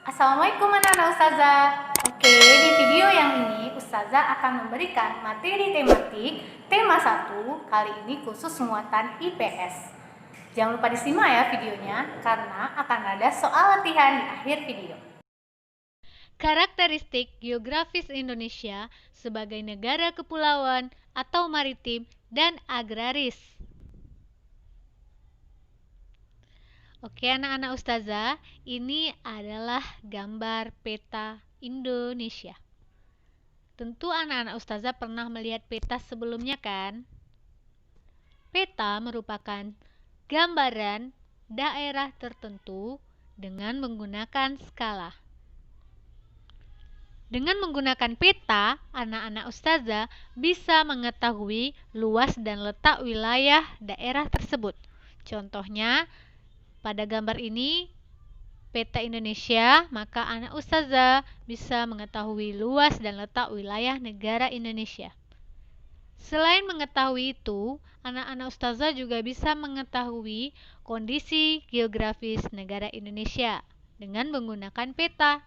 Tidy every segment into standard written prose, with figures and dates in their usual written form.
Assalamualaikum anak-anak Ustazah. Oke, di video yang ini Ustazah akan memberikan materi tematik tema 1 kali ini khusus muatan IPS. Jangan lupa disimak ya videonya karena akan ada soal latihan di akhir video. Karakteristik geografis Indonesia sebagai negara kepulauan atau maritim dan agraris. Oke anak-anak Ustazah, ini adalah gambar peta Indonesia. Tentu anak-anak Ustazah pernah melihat peta sebelumnya kan? Peta merupakan gambaran daerah tertentu dengan menggunakan skala. Dengan menggunakan peta, anak-anak Ustazah bisa mengetahui luas dan letak wilayah daerah tersebut. Contohnya, pada gambar ini, peta Indonesia, maka anak Ustazah bisa mengetahui luas dan letak wilayah negara Indonesia. Selain mengetahui itu, anak-anak Ustazah juga bisa mengetahui kondisi geografis negara Indonesia dengan menggunakan peta.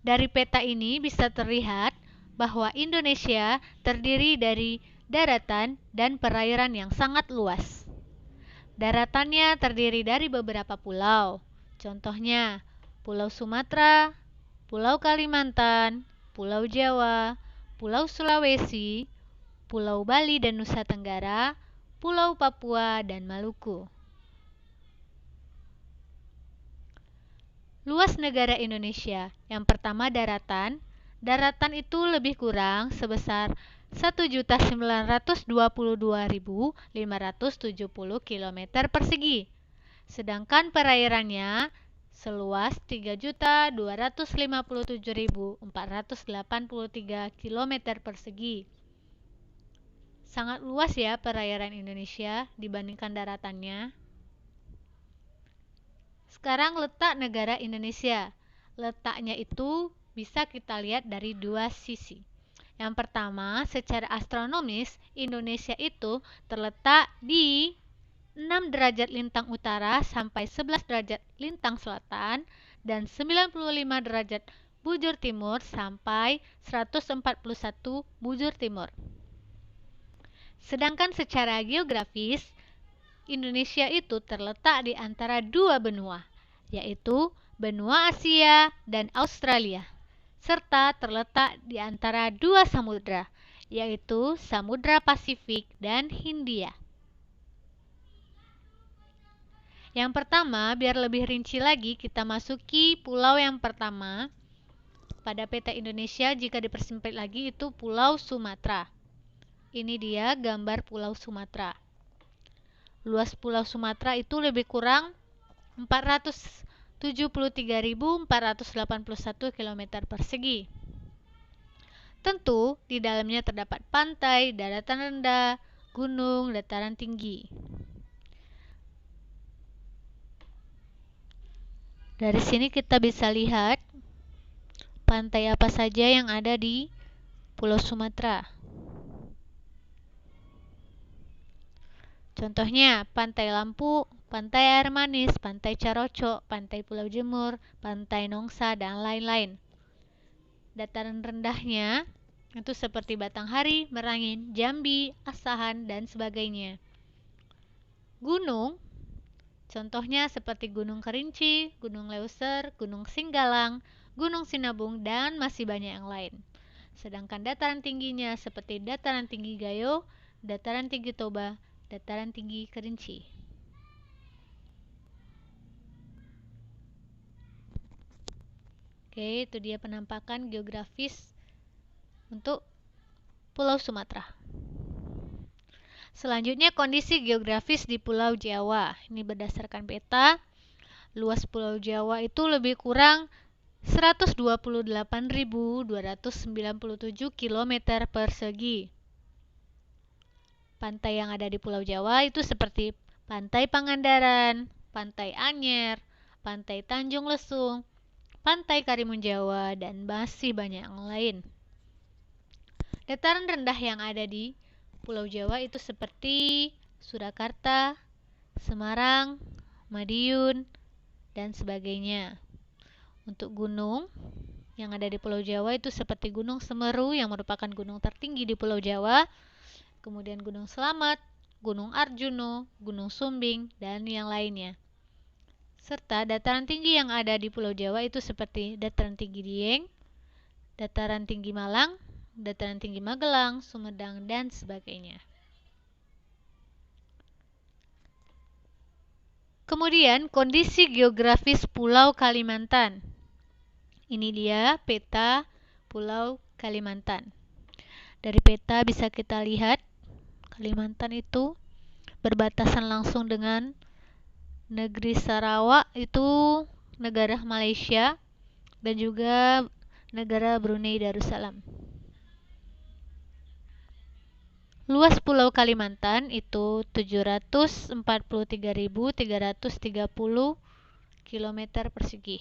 Dari peta ini bisa terlihat bahwa Indonesia terdiri dari daratan dan perairan yang sangat luas. Daratannya terdiri dari beberapa pulau, contohnya Pulau Sumatera, Pulau Kalimantan, Pulau Jawa, Pulau Sulawesi, Pulau Bali dan Nusa Tenggara, Pulau Papua, dan Maluku. Luas negara Indonesia. Yang pertama daratan. Daratan itu lebih kurang sebesar 1.922.570 km persegi. Sedangkan perairannya seluas 3.257.483 km persegi. Sangat luas ya perairan Indonesia dibandingkan daratannya. Sekarang letak negara Indonesia. Letaknya itu bisa kita lihat dari dua sisi. Yang pertama, secara astronomis, Indonesia itu terletak di 6 derajat lintang utara sampai 11 derajat lintang selatan dan 95 derajat bujur timur sampai 141 bujur timur. Sedangkan secara geografis, Indonesia itu terletak di antara dua benua, yaitu benua Asia dan Australia, serta terletak di antara dua samudra, yaitu Samudra Pasifik dan Hindia. Yang pertama, biar lebih rinci lagi, kita masuki pulau yang pertama. Pada peta Indonesia, jika dipersempit lagi, itu Pulau Sumatera. Ini dia gambar Pulau Sumatera. Luas Pulau Sumatera itu lebih kurang 473.481 km persegi. Tentu, di dalamnya terdapat pantai, daratan rendah, gunung, dataran tinggi. Dari sini kita bisa lihat pantai apa saja yang ada di Pulau Sumatera. Contohnya, Pantai Lampu, Pantai Air Manis, Pantai Carocok, Pantai Pulau Jemur, Pantai Nongsa, dan lain-lain. Dataran rendahnya itu seperti Batanghari, Merangin, Jambi, Asahan, dan sebagainya. Gunung, contohnya seperti Gunung Kerinci, Gunung Leuser, Gunung Singgalang, Gunung Sinabung, dan masih banyak yang lain. Sedangkan dataran tingginya seperti Dataran Tinggi Gayo, Dataran Tinggi Toba, Dataran Tinggi Kerinci. Oke, itu dia penampakan geografis untuk Pulau Sumatera. Selanjutnya kondisi geografis di Pulau Jawa. Ini berdasarkan peta. Luas Pulau Jawa itu lebih kurang 128.297 km persegi. Pantai yang ada di Pulau Jawa itu seperti Pantai Pangandaran, Pantai Anyer, Pantai Tanjung Lesung, Pantai Karimun Jawa, dan masih banyak yang lain. Dataran rendah yang ada di Pulau Jawa itu seperti Surakarta, Semarang, Madiun, dan sebagainya. Untuk gunung yang ada di Pulau Jawa itu seperti Gunung Semeru yang merupakan gunung tertinggi di Pulau Jawa, kemudian Gunung Slamet, Gunung Arjuno, Gunung Sumbing, dan yang lainnya. Serta dataran tinggi yang ada di Pulau Jawa itu seperti dataran tinggi Dieng, dataran tinggi Malang, dataran tinggi Magelang, Sumedang, dan sebagainya. Kemudian kondisi geografis Pulau Kalimantan. Ini dia peta Pulau Kalimantan. Dari peta bisa kita lihat Kalimantan itu berbatasan langsung dengan negeri Sarawak, itu negara Malaysia, dan juga negara Brunei Darussalam. Luas Pulau Kalimantan itu 743.330 km persegi.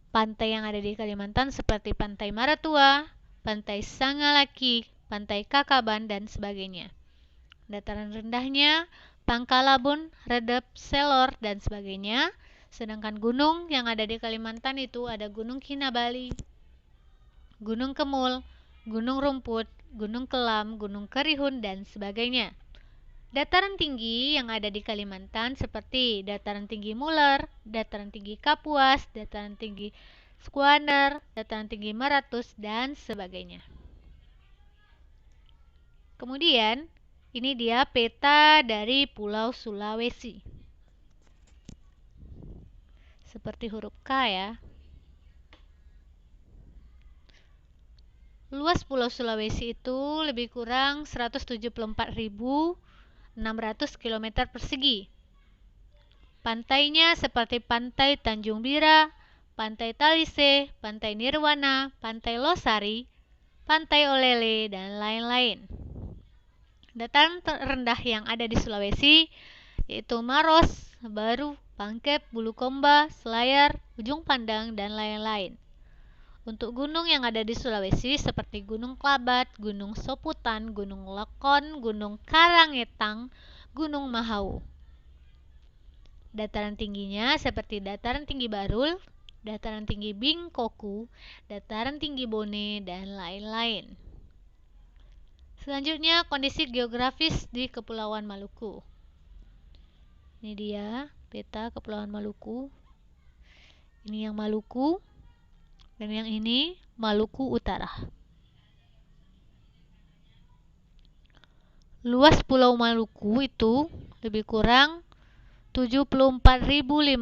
Pantai yang ada di Kalimantan seperti Pantai Maratua, Pantai Sangalaki, Pantai Kakaban, dan sebagainya. Dataran rendahnya Pangkalabun, Redep, Selor, dan sebagainya. Sedangkan gunung yang ada di Kalimantan itu ada Gunung Kinabali, Gunung Kemul, Gunung Rumput, Gunung Kelam, Gunung Kerihun, dan sebagainya. Dataran tinggi yang ada di Kalimantan seperti dataran tinggi Muler, dataran tinggi Kapuas, dataran tinggi Squaner, dataran tinggi Maratus, dan sebagainya. Kemudian, ini dia peta dari Pulau Sulawesi. Seperti huruf K ya. Luas Pulau Sulawesi itu lebih kurang 174.600 km persegi. Pantainya seperti Pantai Tanjung Bira, Pantai Talise, Pantai Nirwana, Pantai Losari, Pantai Olele, dan lain-lain. Dataran terendah yang ada di Sulawesi yaitu Maros, Baru, Pangkep, Bulukomba, Selayar, Ujung Pandang, dan lain-lain. Untuk gunung yang ada di Sulawesi seperti Gunung Klabat, Gunung Soputan, Gunung Lekon, Gunung Karangetang, Gunung Mahau. Dataran tingginya seperti Dataran Tinggi Barul, Dataran Tinggi Bingkoku, Dataran Tinggi Bone, dan lain-lain. Selanjutnya kondisi geografis di Kepulauan Maluku. Ini dia peta Kepulauan Maluku. Ini yang Maluku. Dan yang ini Maluku Utara. Luas Pulau Maluku itu lebih kurang 74.505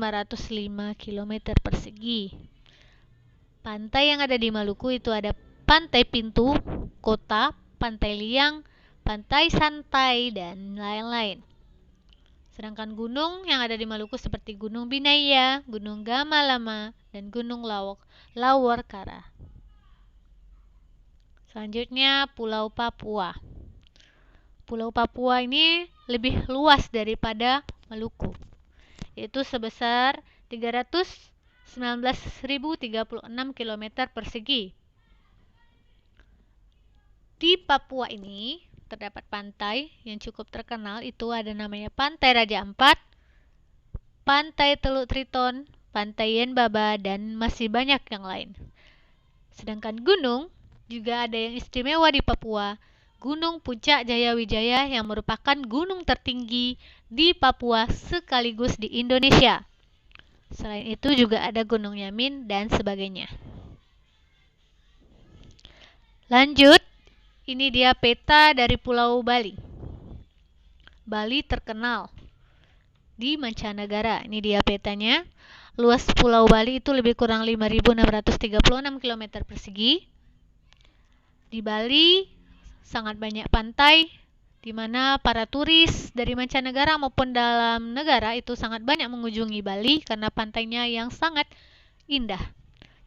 km persegi. Pantai yang ada di Maluku itu ada Pantai Pintu, Kota, Pantai Liang, Pantai Santai, dan lain-lain. Sedangkan gunung yang ada di Maluku seperti Gunung Binaya, Gunung Gamalama, dan Gunung Laworkara. Selanjutnya Pulau Papua. Pulau Papua ini lebih luas daripada Maluku, yaitu sebesar 319.036 km persegi. Di Papua ini terdapat pantai yang cukup terkenal, itu ada namanya Pantai Raja Ampat, Pantai Teluk Triton, Pantai Yenbaba, dan masih banyak yang lain. Sedangkan gunung juga ada yang istimewa di Papua, Gunung Puncak Jayawijaya yang merupakan gunung tertinggi di Papua sekaligus di Indonesia. Selain itu juga ada Gunung Yamin dan sebagainya. Lanjut, ini dia peta dari Pulau Bali. Bali terkenal di mancanegara. Ini dia petanya. Luas Pulau Bali itu lebih kurang 5.636 km persegi. Di Bali sangat banyak pantai, di mana para turis dari mancanegara maupun dalam negara itu sangat banyak mengunjungi Bali karena pantainya yang sangat indah.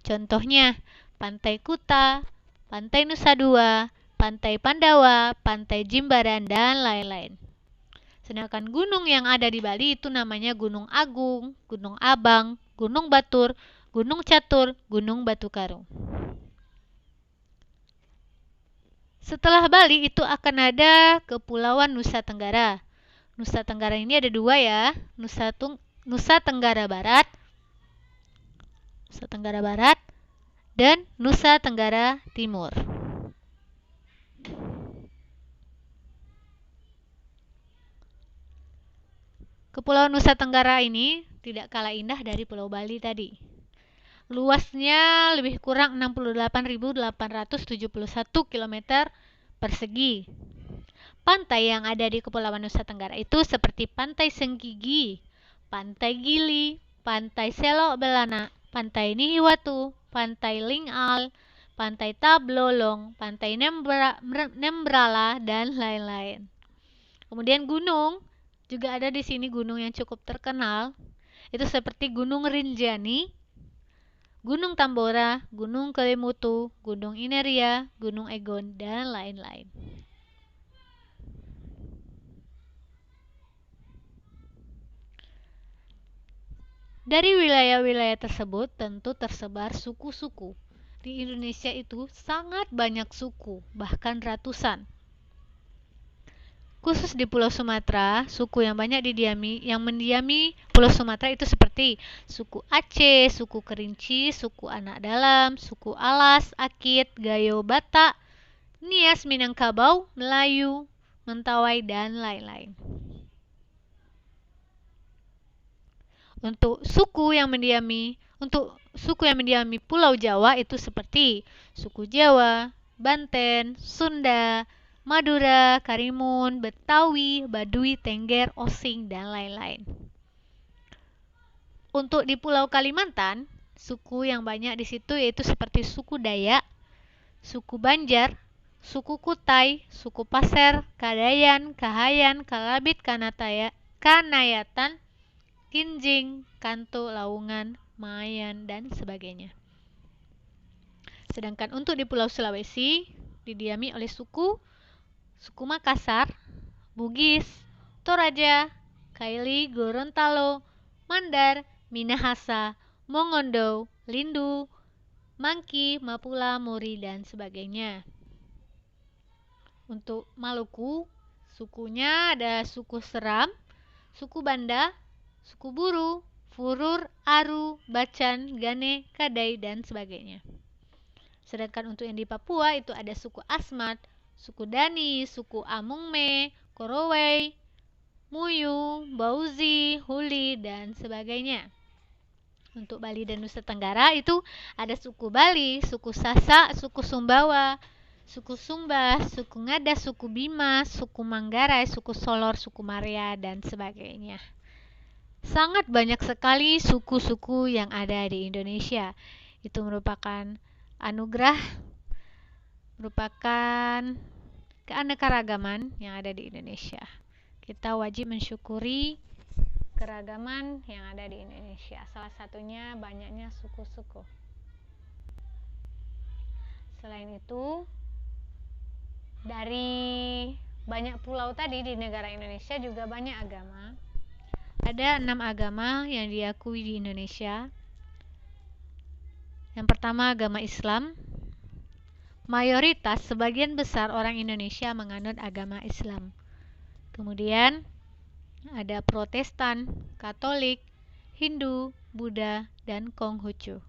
Contohnya, Pantai Kuta, Pantai Nusa Dua, Pantai Pandawa, Pantai Jimbaran, dan lain-lain. Sedangkan gunung yang ada di Bali itu namanya Gunung Agung, Gunung Abang, Gunung Batur, Gunung Catur, Gunung Batu Karung. Setelah Bali itu akan ada Kepulauan Nusa Tenggara. Nusa Tenggara ini ada dua ya, Nusa Tenggara Barat, dan Nusa Tenggara Timur. Kepulauan Nusa Tenggara ini tidak kalah indah dari Pulau Bali tadi. Luasnya lebih kurang 68.871 km persegi. Pantai yang ada di Kepulauan Nusa Tenggara itu seperti Pantai Senggigi, Pantai Gili, Pantai Selok Belana, Pantai Nihiwatu, Pantai Lingal, Pantai Tablolong, Pantai Nembrala, dan lain-lain. Kemudian gunung juga ada di sini, gunung yang cukup terkenal. Itu seperti Gunung Rinjani, Gunung Tambora, Gunung Kelimutu, Gunung Ineria, Gunung Egon, dan lain-lain. Dari wilayah-wilayah tersebut tentu tersebar suku-suku. Di Indonesia itu sangat banyak suku, bahkan ratusan. Khusus di Pulau Sumatera, suku yang banyak mendiami Pulau Sumatera itu seperti suku Aceh, suku Kerinci, suku Anak Dalam, suku Alas, Akit, Gayo, Batak, Nias, Minangkabau, Melayu, Mentawai, dan lain-lain. Untuk suku yang mendiami Pulau Jawa itu seperti suku Jawa, Banten, Sunda, Madura, Karimun, Betawi, Baduy, Tengger, Osing, dan lain-lain. Untuk di Pulau Kalimantan, suku yang banyak di situ yaitu seperti suku Dayak, suku Banjar, suku Kutai, suku Pasir, Kadayan, Kahayan, Kalabit, Kanayatan, Kinjing, Kanto, Laungan, Mayan, dan sebagainya. Sedangkan untuk di Pulau Sulawesi didiami oleh suku Makassar, Bugis, Toraja, Kaili, Gorontalo, Mandar, Minahasa, Mongondo, Lindu, Mangki, Mapula, Mori, dan sebagainya. Untuk Maluku, sukunya ada suku Seram, suku Banda, suku Buru, Furur, Aru, Bacan, Gane, Kadai, dan sebagainya. Sedangkan untuk yang di Papua itu ada suku Asmat, suku Dani, suku Amungme, Korowai, Muyu, Bauzi, Huli, dan sebagainya. Untuk Bali dan Nusa Tenggara itu ada suku Bali, suku Sasak, suku Sumbawa, suku Sumba, suku Ngada, suku Bima, suku Manggarai, suku Solor, suku Maria, dan sebagainya. Sangat banyak sekali suku-suku yang ada di Indonesia. Itu merupakan anugerah, merupakan keanekaragaman yang ada di Indonesia. Kita wajib mensyukuri keragaman yang ada di Indonesia. Salah satunya banyaknya suku-suku. Selain itu, dari banyak pulau tadi di negara Indonesia juga banyak agama. Ada 6 agama yang diakui di Indonesia. Yang pertama agama Islam. Mayoritas sebagian besar orang Indonesia menganut agama Islam. Kemudian ada Protestan, Katolik, Hindu, Buddha, dan Konghucu.